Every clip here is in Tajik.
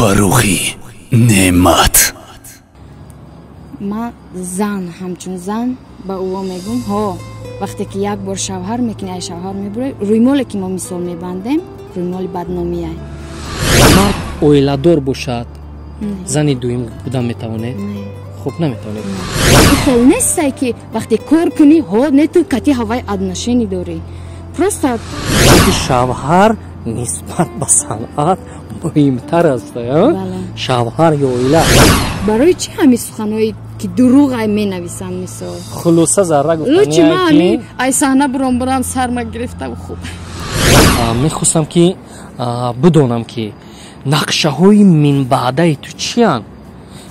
فروخی نعمت. ما زن همچون زن با او میگم ها وقتی که یک بار شوهر میکنه شوهر میبره روی مال که ما مثال میبندیم روی مال بدنامیه. مرد اویلادور باشد زنی دویم بودن میتونه؟ خوب نمیتونه. خیلی نیسته که وقتی کار کنی ها نه تو کتی هوای ادنشینی داری. پروستا شوهر نسبت به صنعت مهمتر است. شوهر یا اویلا برای چی همین سخنایی که دروغ می نویسم مثال خلاصه ذره لوچی ما همین ای صحنه برام سرما گرفته و خوب میخواستم که بدونم که نقشه های من بعده تو چیان؟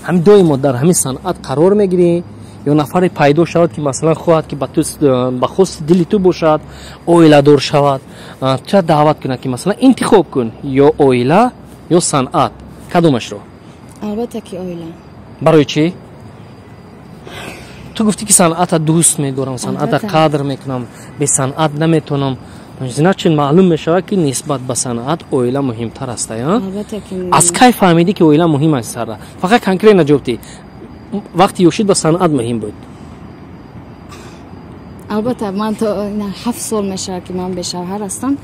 همین دوی در همین صنعت قرار میگیری یا نفر پیدا شود که مثلا خواهد که به خواست دلی تو باشد اویلا دور شود چه دعوت کنه که مثلا انتخاب کن یا اویلا یا صنعت کدومش رو؟ البته که اویلا. برای چی؟ تو گفتی که صنعت دوست میدارم صنعت قدر میکنم به صنعت نمیتونم زینا چون معلوم میشه که نسبت به صنعت اویلا مهمتر است. از کی فهمیدی که اویلا مهم است؟ فقط کنکریت نجوبتی وقتی یوشید به صنعت مهم بود. البته من تا 7 سال میشه که من به شوهر هستم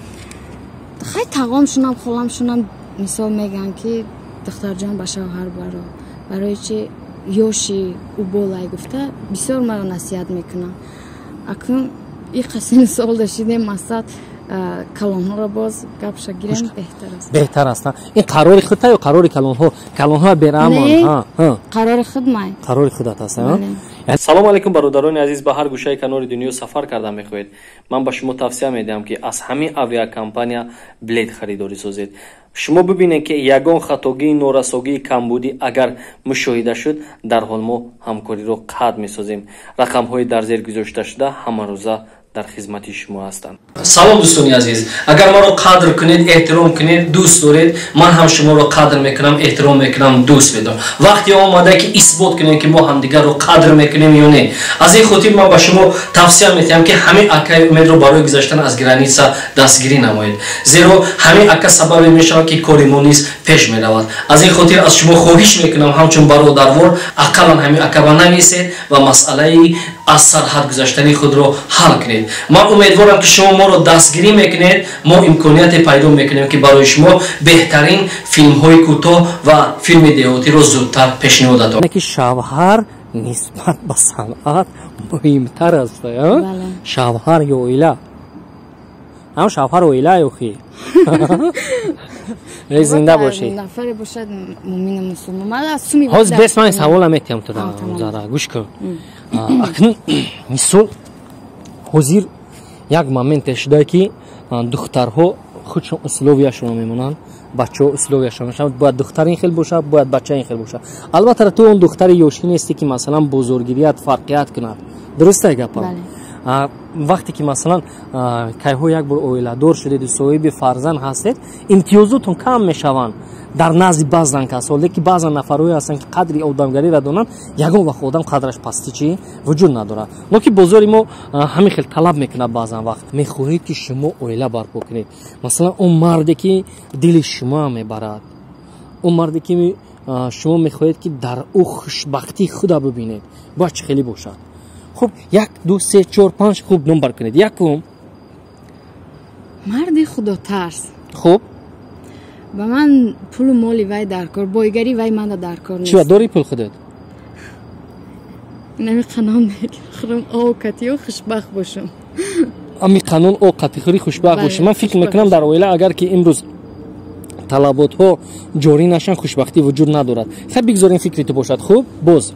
خیلی تقام شونم خالم شونم مثال میگن که دختر جان به شوهر برای چی یوشی او بالای گفته بسیار مرا نصیحت میکنم. اکنون این قسم سال داشتیم مقصد کلان ها را باز گپش گیریم بهتر است. بهتر است. این قرار خودت یا قرار کلان ها برام قرار خود من قرار خودت است. سلام علیکم برادران عزیز به هر گوشه کنار دنیا سفر کرده میخواهید من با شما توصیه میدم که از همین اویا کمپانیا بلید خریداری سازید. شما ببینید که یگان خطاگی نورساگی کمبودی اگر مشاهده شد در حال ما همکاری رو قطع میسازیم. رقم های در زیر گذاشته شده همه روزه در خدمت شما هستند. سلام دوستان عزیز، اگر ما رو قدر کنید احترام کنید دوست دارید من هم شما رو قدر میکنم احترام میکنم دوست میدارم. وقتی آماده که اثبات کنید که ما همدیگر رو قدر میکنیم یا نه از این خاطر ما با شما توصیه میکنم که همین اکای امید رو برای گذاشتن از گرانیسا دستگیری نمایید زیرا همین اکا سبب میشه که کاری ما نیز پیش میرود. از این خاطر از شما خواهش میکنم همچون برادروار اقلا همین اکا بنویسید و مسئله از سرحد گذاشتن خود رو حل کنید. من امیدوارم که شما ما رو دستگیری میکنید ما امکانیت پیدا میکنیم که برای شما بهترین فیلم های کوتاه و فیلم دیوتی رو زودتر پیشنهاد دادم. که شوهر نسبت به صنعت مهمتر است. شوهر یا اویلا هم شوهر اویلا یا خی زنده باشی نفر باشد مومن مسلمان من از سومی باز بس من سوال میتونم تو را گوش کن. اکنون مثال حضور یک مومنت شده که دخترها خودشون اسلوبیشون میمونن بچه ها اسلوبیشون میشن باید دختر این خیل باشه باید بچه این خیل باشه. البته تو اون دختر یوشی نیستی که مثلا بزرگیریت فرقیت کند درسته گپم؟ وقتی که مثلا کایهو یک بار اویلادور شدید و صاحب فرزند هستید امتیازاتون کم میشوند در نزد بعضن کسا لیکن بعضن نفرایی هستن که قدری آدمگری را دونن یگان وقت آدم قدرش پستی چی وجود نداره. لیکن بزرگی ما همین خیلی طلب میکنه بعضن وقت میخواهید که شما اویلا برپا کنید مثلا اون مردی که دل شما میبرد اون مردی که شما میخواهید که در او خوشبختی خدا ببینید باید چه خیلی باشد. خب 1 2 3 4 5 خوب نمبر کنید. یکم مرد خدا ترس. خب با من پول مالی وای در کار بایگری وای من در کار نیست. چی داری پول خودت؟ نمی قانون خرم اوقاتی و خوشبخت باشم. امی قانون اوقاتی خری خوشبخت باشم. من فکر میکنم در اویلا اگر که امروز طلبات ها جاری نشن خوشبختی وجود ندارد. خب بگذارین فکرت باشد. خوب باز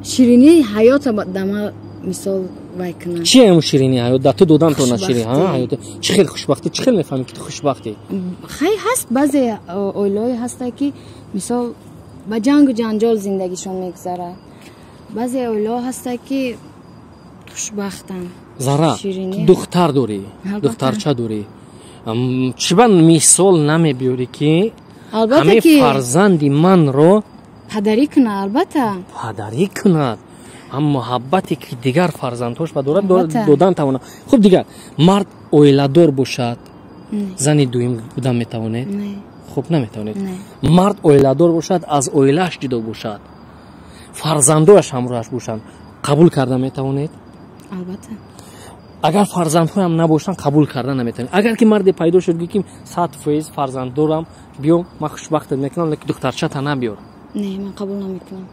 شیرینی حیات دما مثال وای کنم. چی هم شیرینی حیات در تو دادن تو نشیری ها حیات چه خیلی خوشبختی چه خیلی میفهمی که تو خوشبختی خیلی هست بعضی اولای هسته که مثال با جنگ و جنجال زندگیشون میگذره بعضی اولا هسته که خوشبختن. زارا دختر داری دخترچه داری چی من مثال نمیبیاری که همه فرزندی من رو پدری کنه. البته پدری کند هم محبتی که دیگر فرزندهاش به دورت دادن تواند. خب دیگر مرد اویلادور باشد زنی دویم بودن میتوانید؟ نه خب نمیتوانید. نه مرد اویلادار باشد از اویلش جدا باشد فرزندوش همراهش باشند قبول کردن میتوانید؟ البته اگر فرزندهای هم نباشن قبول کردن نمیتونید. اگر که مرد پیدا شد که 100% فرزند دارم بیام من خوشبختت میکنم لیکن دخترچه تا نبیار. نه من قبول نمیکنم.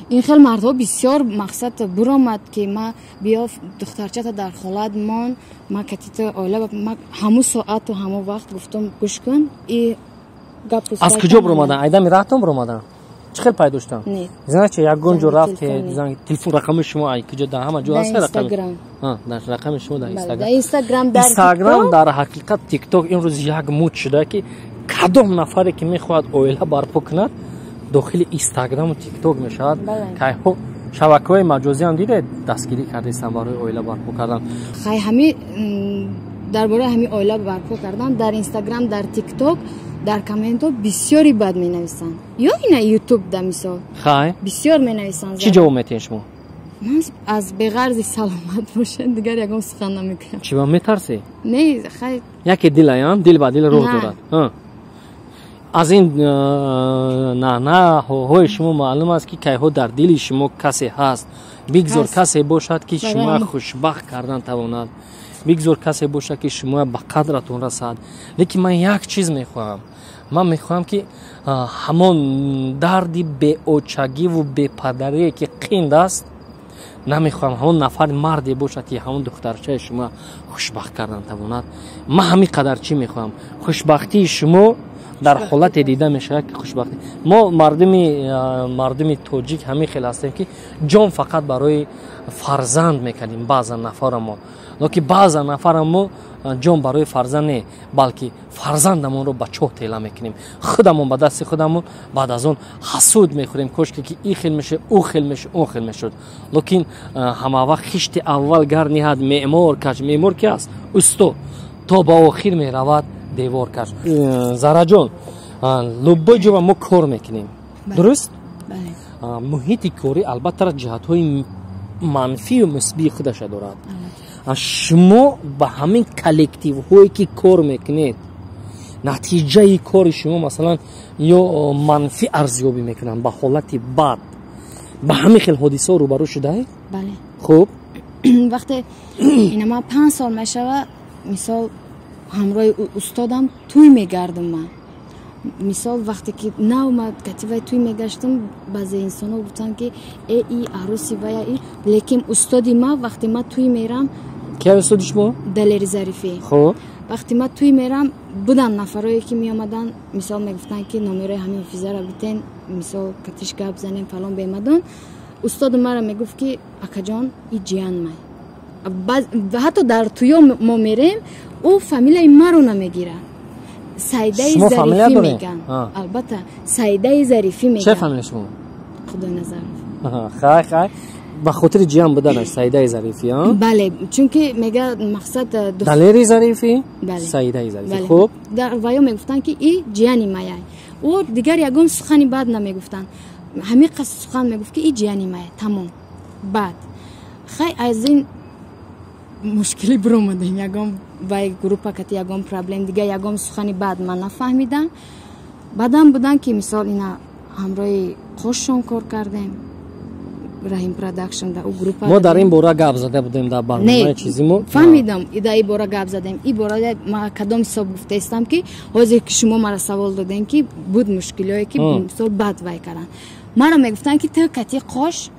این خیلی مردها بسیار مقصد برآمد که ما بیا دخترچه تا در خالت مان ما کتیت اوله ما همون ساعت و همون وقت گفتم گوش کن این گپ از کجا برآمدن؟ ایدم رفتم برآمدن چه خیلی پیدا شدن؟ نه زنه چه یک گنج رفت که زنگ تلفن رقم شما ای کجا در همه جا هست رقم در رقم شما در اینستاگرام در حقیقت تیک توک این روز یک مود شده که کدام نفری که میخواد اویله برپا کند داخل اینستاگرام و تیک توک میشود که شبکه‌های مجازی هم دیده دستگیری کردن برای اویله برپا کردن. خیلی همین درباره همین اویله برپا کردن در اینستاگرام در تیک توک در کامنت ها بسیاری بد می نویسن یا این یوتیوب در مثال خیلی بسیار می نویسن. چی جواب میتین شما؟ من از بغرض سلامت باشه دیگر یکم سخن نمیکنم. چی با میترسی؟ نه خیلی یکی دل با دل روح دارد. از این نه های شما معلوم است که که در دل شما کسی هست بگذار کسی باشد که شما خوشبخت کردن تواند بگذار کسی باشد که شما به قدرتون رسد. لیکن من یک چیز میخواهم من میخواهم که همان دردی به اوچگی و به پدری که قیند است نمیخواهم همون نفر مردی باشد که همون دخترچه شما خوشبخت کردن تواند. من همین قدر چی میخواهم خوشبختی شما در حالت دیده میشه که خوشبختی ما مردم توجیک همین خیلی هستیم که جان فقط برای فرزند میکنیم بعضا نفر ما لیکن بعضا نفر ما جان برای فرزند نه بلکه فرزندمون رو به چوه تیله میکنیم خودمون به دست خودمون بعد از اون حسود میخوریم کشکی که این خیل میشه او خیل میشه اون خیل میشد لیکن همه وقت خشت اول گر نهاد معمار کی است استو تا با آخر میرود دیوار کش. زارا جان لبای جو ما کار میکنیم درست؟ بله. محیط کاری البته جهت‌های منفی و مثبت خودش دارد. شما با همین کلکتیو هایی که کار میکنید نتیجه کار شما مثلا یا منفی ارزیابی میکنن با حالت بد با همین خیلی حادثه روبرو شده؟ بله. خوب وقتی اینا ما 5 سال میشه مثال همراه استادم توی میگردم من مثال وقتی که نه اومد کتیبه توی میگشتم بعضی انسان ها گفتن که ای عروسی و ای لیکن استادی ما وقتی ما توی میرم که استادی شما؟ دلیری ظریفی. خب وقتی ما توی میرم بودن نفرایی که می آمدن مثال میگفتن که نمره همین فیزا را بیتین مثال کتیش گپ زنیم فلان بیمدن استاد ما را میگفت که اکا جان ای جیان مای حتی در توی ما میریم او فامیلای ما رو نمیگیرن سایده ظریفی میگن البته سایده ظریفی میگن. چه فامیل شما؟ خدا نظر خیلی به خاطر جیان بودنش سایده ظریفی ها؟ بله چون که میگه مقصد دلیری ظریفی؟ بله. سایده ظریفی. بله. خوب در ویا میگفتن که ای جیانی مایه او دیگر یگم سخنی بعد نمیگفتن همین قصد سخن میگفت که ای جیانی مایه تمام بعد خیلی از این مشکلی برآمدیم یگم وای گروپ کتی یگم پرابلم دیگه یگم سخنی بعد من نفهمیدم بعدم بودن که مثال اینا همراه خوششون کار کردیم رحیم پروداکشن در او گروپ ما در این باره گپ زده بودیم در برنامه چیزیمو فهمیدم در این باره گپ زدیم این باره ما کدام حساب گفته استم که حاضر که شما مرا سوال دادین که بود مشکلی که مثال بد وای کردن مرا میگفتن که تو کتی قاش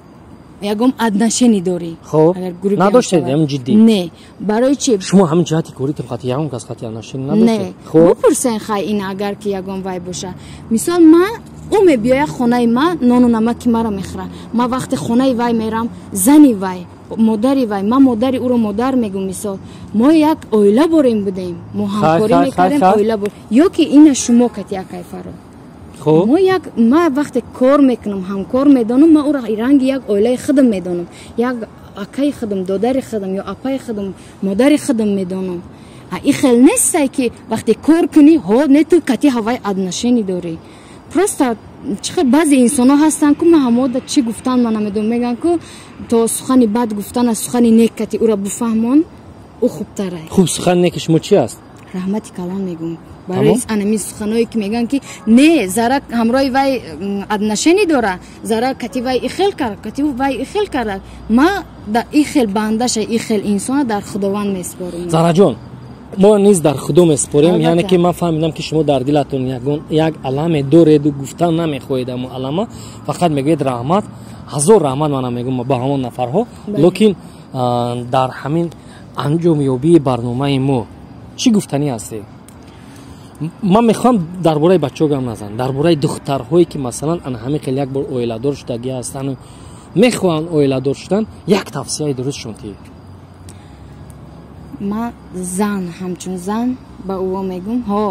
یگم ادنشینی داری. خب نداشتید هم جدی؟ نه برای چی؟ شما همین جهتی کوری تو خاطر یگم کس خاطر ادنشینی نداشتید؟ نه خب بپرسین خواهی این اگر که یگم وای باشه مثال من او میبیاید خونه ما نان و نمک مرا میخوره ما وقت خونه وای میرم زنی وای مادری وای ما مادری او رو مادر میگم مثال ما یک اویله بریم بودیم ما همکاری میکردیم اویله بریم یا که این شما کتی کیفه رو خب ما وقت کار میکنم هم کار میدانم ما او را رنگ یک اویله خودم میدانم یک اکای خودم دادر خودم یا اپای خودم مادر خودم میدانم این خیلی نیست که وقتی کار کنی ها نه تو کتی هوای ادنشینی داری پرستا چه بعضی انسان ها هستن که محمود چی گفتن من نمیدونم میگن که تو سخنی بد گفتن از سخنی نیک کتی او را بفهمون او خوب تره. خوب سخن نیکش مو چی است؟ раҳмати калон мегум барои анами суханое ки мегӯянд ки не зара ҳамроҳи вай аднашени дора зара кати вай ихел кард кати вай ихел кард ма и хел бандаша и хел инсона дар худованд меспорам зараҷон мо низ дар худо меспорем яъне ки ман фаҳмидам ки шумо дар дилатон як аламе дореду гуфтан намехоҳед амо алама фақат мегӯед раҳмат ҳазор раҳмат манам мегӯм ба ҳамон нафарҳо лекин дар ҳамин анҷомёбии барномаи мо чӣ гуфтанӣ ҳастед ман мехоҳам дар бораи бачаҳо гам назанам дар бораи духтарҳое ки масалан анҳами хел як бор оиладор шудагӣ ҳастану мехоҳанд оиладор шудан як тавсияи дурустшон ки ма зан ҳамчун зан ба ӯо мегӯм ҳо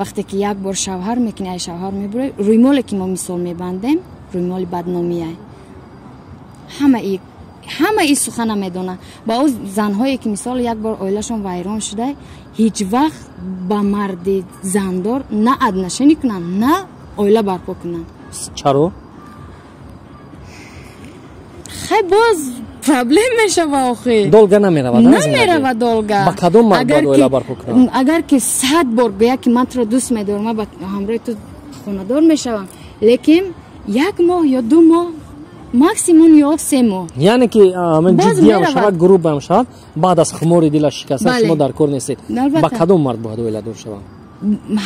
вақте ки як бор шавҳар мекунӣ ай шавҳар мебурӣ рӯймоле ки мо мисол мебандем рӯймоли бадномияй ҳама и сухана медона ба ӯ занҳое ки мисол як бор оилашон вайрон шуда ҳеҷ вақт ба марди зандор на аднашенӣ кунанд на оила барпо кунанд чаро хай боз проблем мешава охи долга намерава долга ба кадом мард бояд оила барпо кунанд агар ки 100 бор гӯя ки ман туро дӯст медорам ман ба ҳамроҳи ту хонадор мешавам лекин як моҳ ё 2 моҳ максимум ё 3 моҳ яъне ки ман ҷиддиам шавад грубам шавад баъд аз хумори дилаш шикаста шумо дар кор нестед ба кадом мард бояд оиладор шавам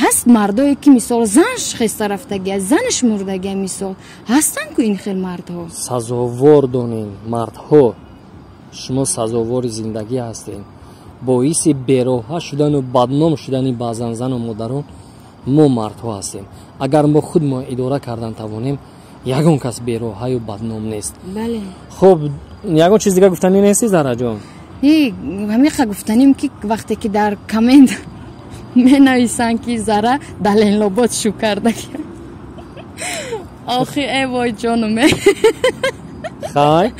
ҳаст мардое ки мисол занш хеста рафтагия занаш мурдагия мисол ҳастанд ку ин хел мардҳо сазовор донем мардҳо шумо сазовори зиндагӣ ҳастед боиси бероҳа шудану бадном шудани баъзан зану модарон мо мардҳо ҳастем агар мо худ мо идора кардан тавонем ягон кас бероҳаю бадном нест бале хуб ягон чиз дигар гуфтанӣ нести зараҷон ҳамиқа гуфтаним ки вақте ки дар комент менависанд ки зара даленлобод шу кардаг охи вой ҷонуме хай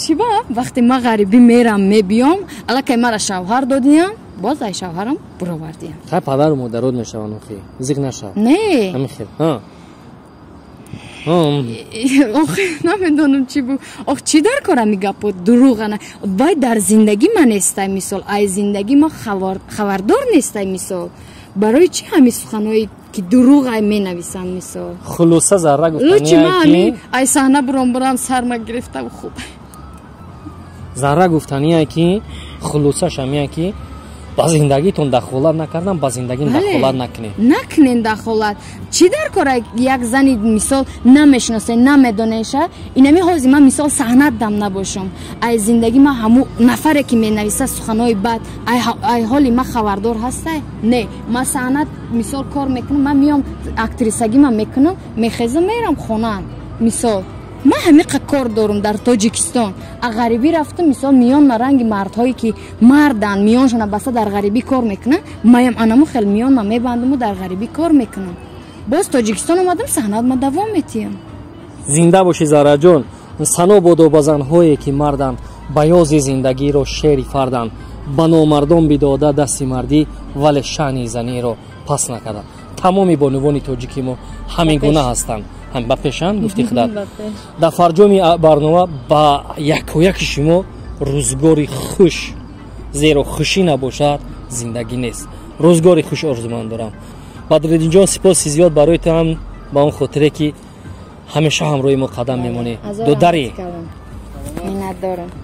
чӣ ба вақте ма ғарибӣ мерам мебиём аллакай мара шавҳар додиям боз ай шавҳарам буровардиям хай падару модарот мешаванд охи зиқ нашав не ҳамин хел охи намедонам чӣ бу ох чӣ дар кора мигапо дурӯғана вай дар зиндагӣ ма нестай мисол ай зиндагӣ ма хабардор нестай мисол барои чӣ ҳами суханое ки дурӯғ ай менависам мисол хулоса зарра лучи ма ҳами ай саҳна бурам сарма гирифтам хуб зарра гуфтание ки хулосаш ҳамия ки ба зиндагитон дахолат накардам ба зиндагим дахолат накунед дахолат чӣ дар кора як зани мисол намешиносе намедонеша инами ҳози ман мисол саҳнат дам набошам ай зиндагӣ ма ҳаму нафаре ки менависа суханои бад ай ҳоли ма хабардор ҳастай не ма саҳнат мисол кор мекунам ман миём актрисагӣ ма мекунам мехезам мерам хона мисол ман ҳамиқа кор дорам дар тоҷикистон ғарибӣ рафтам мисол миён ранги мардҳое ки мардан миёншона баста дар ғарибӣ кор мекунам маям анамо хел миёнма мебандаму дар ғарибӣ кор мекунам боз тоҷикистон омадам саҳнатма давом метиям зинда боши зараҷон сано бодо ба занҳое ки мардан ба ёзи зиндагиро шери фардан ба номардон бидода дасти мардӣ вале шаъни заниро пас накарда тамоми бонувони тоҷики мо ҳамин гуна ҳастанд ба пешан гуфти худат дар фарҷоми барнома ба якояки шумо рӯзгори хуш зеро хушӣ набошад зиндагӣ нест рӯзгори хуш орзуманд дорам бадруиддинҷон сипоси зиёд барои ту ҳам ба он хотире ки ҳамеша ҳамроҳи мо қадам мемонӣ додарӣ миннатдорам